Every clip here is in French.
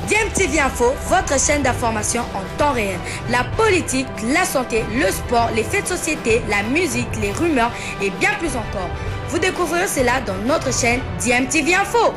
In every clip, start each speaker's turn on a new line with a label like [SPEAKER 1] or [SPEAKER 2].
[SPEAKER 1] DMTV Info, votre chaîne d'information en temps réel. La politique, la santé, le sport, les faits de société, la musique, les rumeurs et bien plus encore. Vous découvrirez cela dans notre chaîne DMTV Info.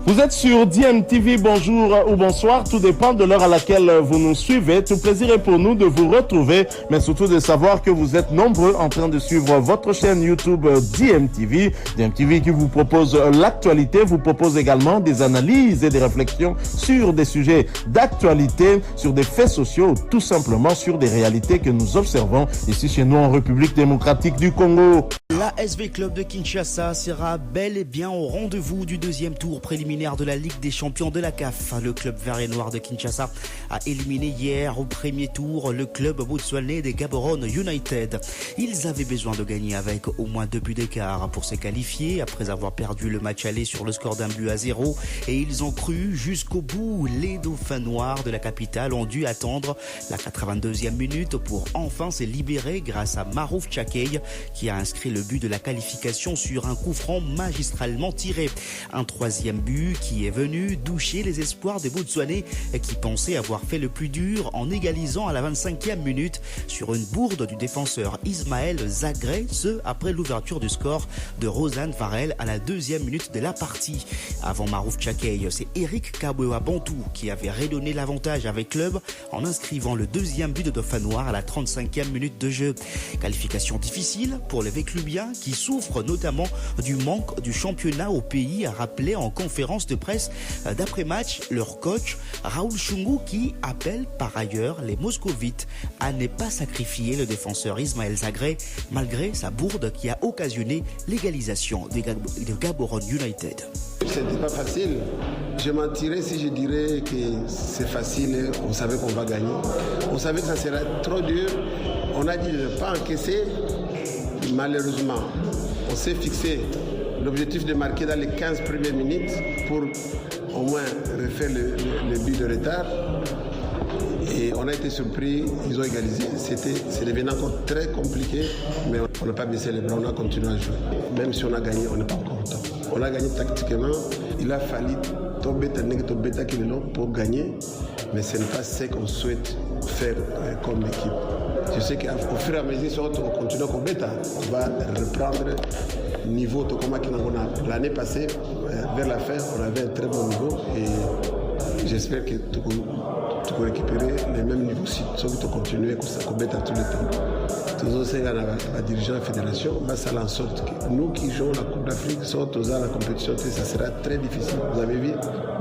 [SPEAKER 2] Vous êtes sur DMTV, bonjour ou bonsoir, tout dépend de l'heure à laquelle vous nous suivez. Tout plaisir est pour nous de vous retrouver, mais surtout de savoir que vous êtes nombreux en train de suivre votre chaîne YouTube DMTV. DMTV qui vous propose l'actualité, vous propose également des analyses et des réflexions sur des sujets d'actualité, sur des faits sociaux, tout simplement sur des réalités que nous observons ici chez nous en République démocratique du Congo.
[SPEAKER 3] La SV Club de Kinshasa sera bel et bien au rendez-vous du deuxième tour préliminaire de la Ligue des champions de la CAF. Le club vert et noir de Kinshasa a éliminé hier au premier tour le club botswanais des Gaborone United. Ils avaient besoin de gagner avec au moins 2 buts d'écart pour se qualifier après avoir perdu le match aller sur le score d'1-0 et ils ont cru jusqu'au bout. Les dauphins noirs de la capitale ont dû attendre la 82e minute pour enfin se libérer grâce à Marouf Tchakey qui a inscrit le but de la qualification sur un coup franc magistralement tiré. Un troisième but qui est venu doucher les espoirs des Botswanais qui pensaient avoir fait le plus dur en égalisant à la 25e minute sur une bourde du défenseur Ismaël Zagré, ce après l'ouverture du score de Rosanne Varel à la 2e minute de la partie. Avant Marouf Tchakey, c'est Eric Kabwewa Bantou qui avait redonné l'avantage avec club en inscrivant le 2e but de Dauphin Noir à la 35e minute de jeu. Qualification difficile pour les Véclubiens qui souffrent notamment du manque du championnat au pays, a rappelé en conférence de presse d'après-match leur coach Raoul Chungu qui appelle par ailleurs les Moscovites à ne pas sacrifier le défenseur Ismaël Zagré malgré sa bourde qui a occasionné l'égalisation de Gaborone United.
[SPEAKER 4] C'était pas facile. Je mentirais si je dirais que c'est facile, on savait qu'on va gagner. On savait que ça serait trop dur. On a dit de ne pas encaisser. Malheureusement, on s'est fixé l'objectif de marquer dans les 15 premières minutes pour au moins refaire le but de retard. Et on a été surpris, ils ont égalisé. C'est devenu encore très compliqué, mais on n'a pas baissé les bras, on a continué à jouer. Même si on a gagné, on n'est pas encore content. On a gagné tactiquement, il a fallu tomber pour gagner, mais ce n'est pas ce qu'on souhaite faire comme équipe. Je sais qu'au fur et à mesure, si on continue comme bêta, on va reprendre niveau l'année passée, vers la fin, on avait un très bon niveau et j'espère que tu peux récupérer les mêmes niveaux si tu continues comme bêta tout le temps. Tous aussi la dirigeant de la fédération, va faire en sorte que nous qui jouons la Coupe d'Afrique, sortons à la compétition, ça sera très difficile. Vous avez vu,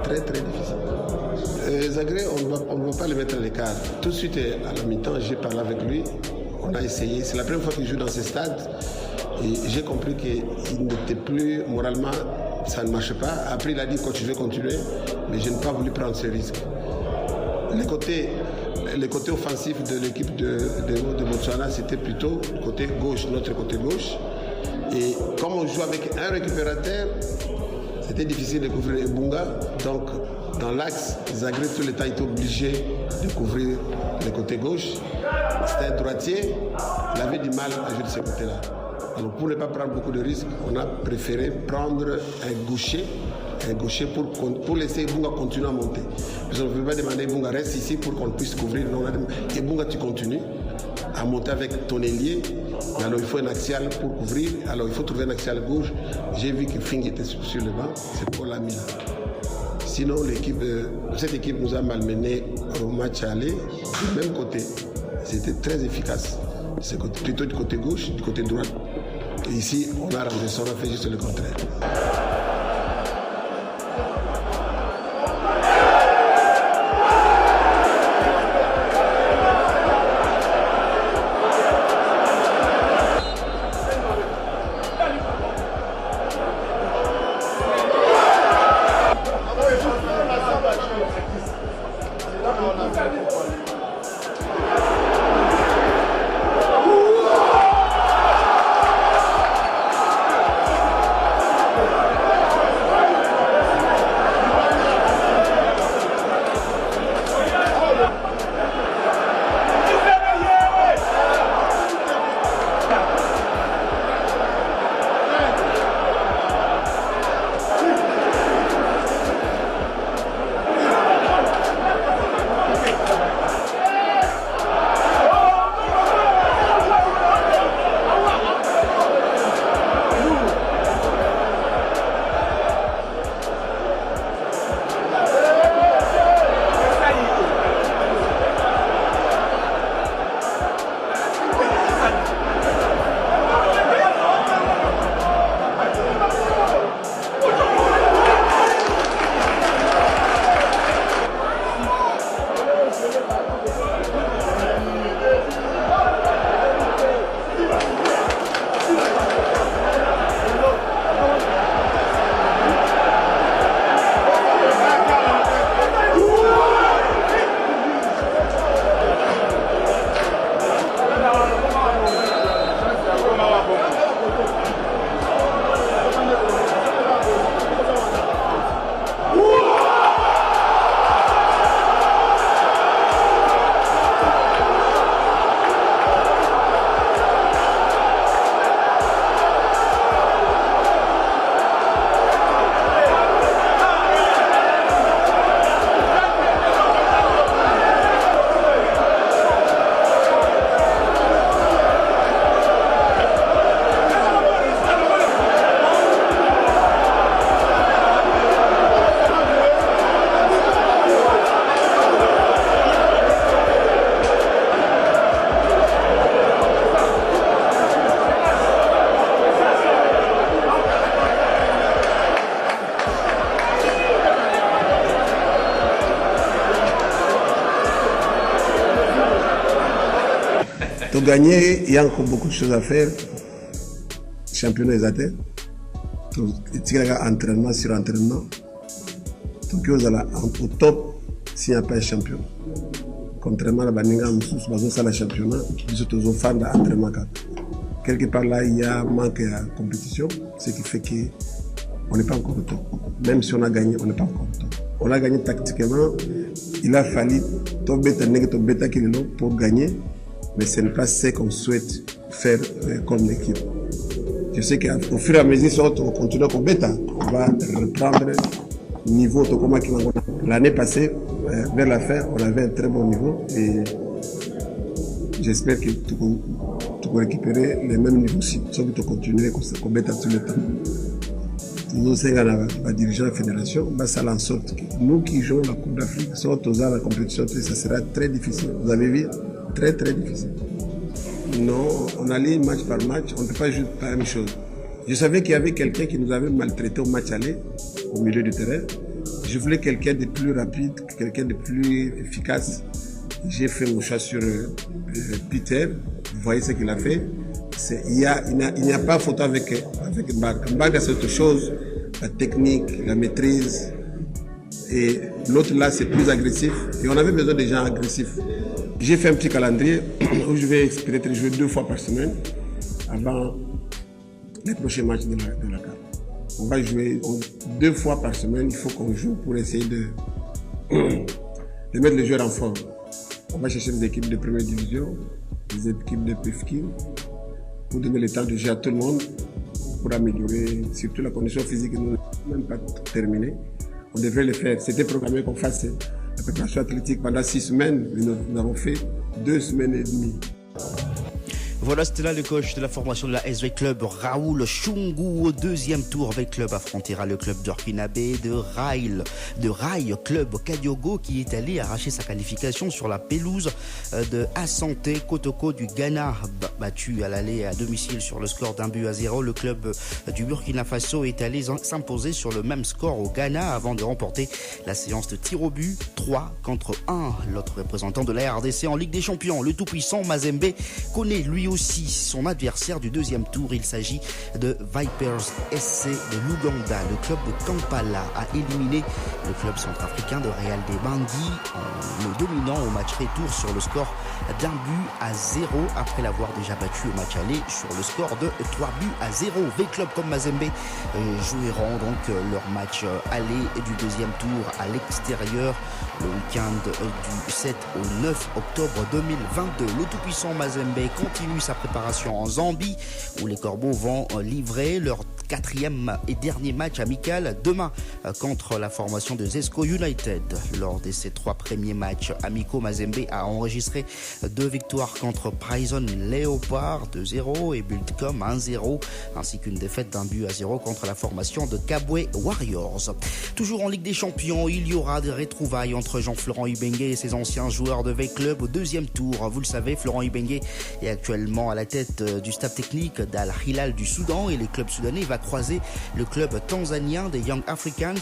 [SPEAKER 4] très très difficile. Zagré, on ne va pas le mettre à l'écart. Tout de suite, à la mi-temps, j'ai parlé avec lui. On a essayé. C'est la première fois qu'il joue dans ce stade. Et j'ai compris qu'il n'était plus moralement, ça ne marche pas. Après, il a dit que je vais continuer, mais je n'ai pas voulu prendre ce risque. Les côtés offensifs de l'équipe de Botswana, c'était plutôt côté gauche, notre côté gauche. Et comme on joue avec un récupérateur, c'était difficile de couvrir Ebunga. Donc, dans l'axe, Zagré, tout le temps, était obligé de couvrir le côté gauche. C'était un droitier, il avait du mal à jouer de ce côté-là. Alors, pour ne pas prendre beaucoup de risques, on a préféré prendre un gaucher pour laisser Ebunga continuer à monter. Parce qu'on ne peut pas demander Ebunga reste ici pour qu'on puisse couvrir. Non, Ebunga, tu continues à monter avec ton ailier. Alors il faut un axial pour couvrir. Alors il faut trouver un axial gauche. J'ai vu que Fing était sur le banc. C'est pourquoi on l'a mis là. Sinon, cette équipe nous a malmenés au match aller. Du même côté, c'était très efficace. C'est plutôt du côté gauche, du côté droit. Et ici, on a rangé ça, on a fait juste le contraire. Pour gagner, il y a encore beaucoup de choses à faire. Championnat des athées. Il y a entraînement sur entraînement. Donc, vous allez au top s'il n'y a pas un champion. Contrairement à la Baninga, nous sommes le championnat, nous sommes fans d'entraînement. Quelque part là, il y a un manque de compétition, ce qui fait qu'on n'est pas encore au top. Même si on a gagné, on n'est pas encore au top. On a gagné tactiquement, il a fallu pour gagner, mais ce n'est pas ce qu'on souhaite faire comme équipe. Je sais qu'au fur et à mesure, si on continue à bêta, on va reprendre niveau. L'année passée, vers la fin, on avait un très bon niveau et j'espère que tu peux récupérer les mêmes niveaux si tu continues à bêta tout le temps. Nous, c'est la dirigeant de la fédération, ça en sorte que nous qui jouons la Coupe d'Afrique, sortons dans la compétition, ça sera très difficile. Vous avez vu, très très difficile. Non, on allait match par match, on ne peut pas jouer la même chose. Je savais qu'il y avait quelqu'un qui nous avait maltraité au match aller, au milieu du terrain. Je voulais quelqu'un de plus rapide, quelqu'un de plus efficace. J'ai fait mon choix sur Peter. Vous voyez ce qu'il a fait. Il n'y a pas photo avec Mbaga. Mbaga, c'est autre chose. La technique, la maîtrise. Et l'autre là, c'est plus agressif. Et on avait besoin de gens agressifs. J'ai fait un petit calendrier où je vais peut-être jouer 2 fois par semaine avant les prochains matchs de la CAF. On va jouer 2 fois par semaine. Il faut qu'on joue pour essayer de mettre les joueurs en forme. On va chercher des équipes de première division, des équipes de PFK, pour donner le temps de jouer à tout le monde, pour améliorer surtout la condition physique. Nous n'avons même pas terminé. On devrait le faire. C'était programmé qu'on fasse la préparation athlétique pendant 6 semaines. Mais nous avons fait 2 semaines et demie.
[SPEAKER 3] Voilà, c'était là le coach de la formation de la SV Club, Raoul Chungu. Au 2e tour, avec Club affrontera le club d'Urkinabé de Rai Club Kadiogo, qui est allé arracher sa qualification sur la pelouse de Asante Kotoko du Ghana, battu à l'aller à domicile sur le score d'1-0. Le club du Burkina Faso est allé s'imposer sur le même score au Ghana avant de remporter la séance de tir au but 3-1. L'autre représentant de la RDC en Ligue des Champions, le tout-puissant Mazembe, connaît lui aussi son adversaire du 2e tour. Il s'agit de Vipers SC de l'Ouganda. Le club de Kampala a éliminé le club centrafricain de Real de Bangui en le dominant au match retour sur le score d'1-0 après l'avoir déjà battu au match aller sur le score de 3-0. V-Club comme Mazembe joueront donc leur match aller du 2e tour à l'extérieur le week-end du 7 au 9 octobre 2022. Le tout-puissant Mazembe continue sa préparation en Zambie où les Corbeaux vont livrer leur 4e et dernier match amical demain contre la formation de Zesco United. Lors de ses 3 premiers matchs amicaux, Mazembe a enregistré 2 victoires contre Prison Leopard 2-0 et Buildcom 1-0, ainsi qu'une défaite d'1-0 contre la formation de Kabwe Warriors. Toujours en Ligue des Champions, il y aura des retrouvailles entre Jean-Florent Ibenge et ses anciens joueurs de V-Club au 2e tour. Vous le savez, Florent Ibenge est actuellement à la tête du staff technique d'Al Hilal du Soudan et le club soudanais va croiser le club tanzanien des Young Africans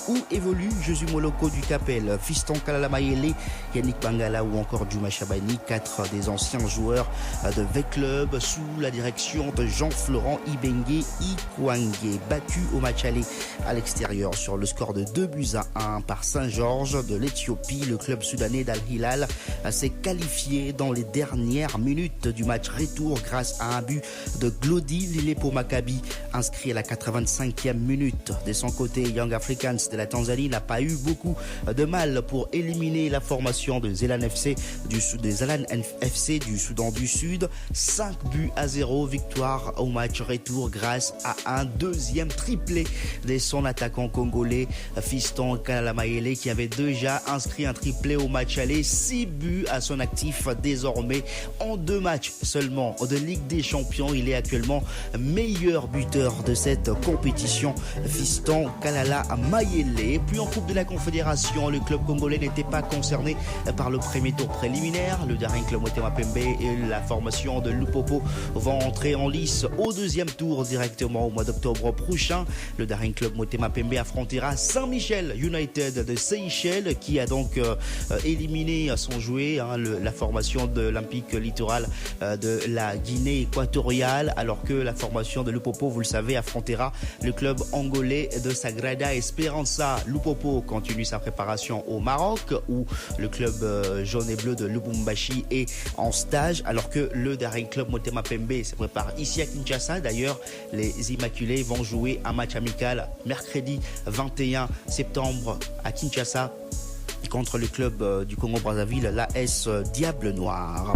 [SPEAKER 3] où évoluent Josu Moloko du Capel, Fiston Kalala Mayele, Yannick Bangala ou encore Juma Chabani, 4 des anciens joueurs de V-Club sous la direction de Jean-Florent Ibenge Ikwange, battu au match aller à l'extérieur sur le score de 2-1 par Saint-Georges de l'Éthiopie. Le club soudanais d'Al Hilal s'est qualifié dans les dernières minutes du match retour grâce à un but de Glody Lilepo Maccabi inscrit à la 85e minute. De son côté, Young Africans de la Tanzanie n'a pas eu beaucoup de mal pour éliminer la formation de Zelan FC du Soudan du Sud. 5-0, victoire au match retour grâce à un 2e triplé de son attaquant congolais Fiston Kalala Mayele qui avait déjà inscrit un triplé au match aller. 6 buts à son actif désormais en 2 matchs seulement. seulement de Ligue des Champions, il est actuellement meilleur buteur de cette compétition, Fiston Kalala Mayele. Et puis en Coupe de la Confédération, le club congolais n'était pas concerné par le premier tour préliminaire. Le Daring Club Motema Pembe et la formation de Lupopo vont entrer en lice au deuxième tour directement au mois d'octobre prochain. Le Daring Club Motema Pembe affrontera Saint-Michel United de Seychelles qui a donc éliminé son jouet la formation de l'Olympique Littoral de la Guinée équatoriale, alors que la formation de Lupopo, vous le savez, affrontera le club angolais de Sagrada Esperança. Lupopo continue sa préparation au Maroc où le club jaune et bleu de Lubumbashi est en stage, alors que le Daring Club Motema Pembe se prépare ici à Kinshasa. D'ailleurs, les Immaculés vont jouer un match amical mercredi 21 septembre à Kinshasa contre le club du Congo-Brazzaville, l'AS Diable Noir.